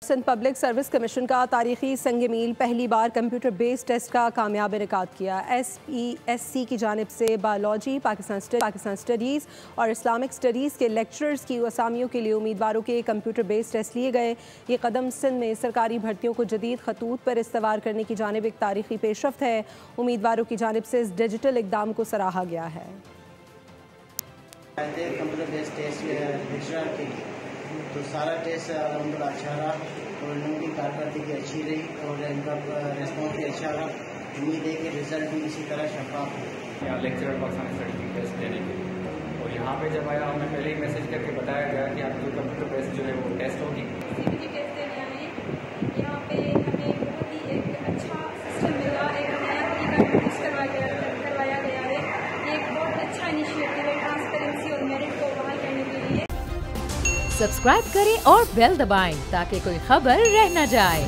Sindh public service commission का तारीखी संग मील पहली बार कंप्यूटर बेस्ड टेस्ट का कामयाब इनेकाद किया। SPSC की जानिब से बायोलॉजी, पाकिस्तान स्टडीज़ और इस्लामिक स्टडीज़ के लेक्चरर्स की असामियों के लिए उम्मीदवारों के कंप्यूटर बेस्ड टेस्ट लिए गए। ये कदम सिंध में सरकारी भर्तियों को जदीद खतूत पर इस्तवार करने की जानिब एक तारीखी पेशरफ्त है। उम्मीदवारों की जानिब से इस डिजिटल इकदाम को सराहा गया है। कंप्यूटर बेस्ड टेस्ट तो सारा टेस्ट अलहमदुलिल्लाह अच्छा रहा और इन लोगों की कारकर्दगी अच्छी रही और इनका रिस्पॉन्स भी अच्छा रहा। उम्मीद है कि रिजल्ट भी इसी तरह शफाफ हो। यहाँ लेक्चरर पाकिस्तान स्टडी की टेस्ट देने के लिए और यहाँ पे जब आया हमें पहले ही मैसेज करके बताया गया कि आपकी कंप्यूटर बेस्ड जो है वो टेस्ट होगी। CBT टेस्ट देने आए यहाँ पे हमें बहुत ही एक अच्छा सिस्टम मिला, एक नया तरीका टेस्ट करवाया गया है। ये एक बहुत अच्छा इनिशिएटिव है ट्रांसपेरेंसी और मेरिट को बहाल करने के लिए। सब्सक्राइब करें और बेल दबाएं ताकि कोई खबर रह न जाए।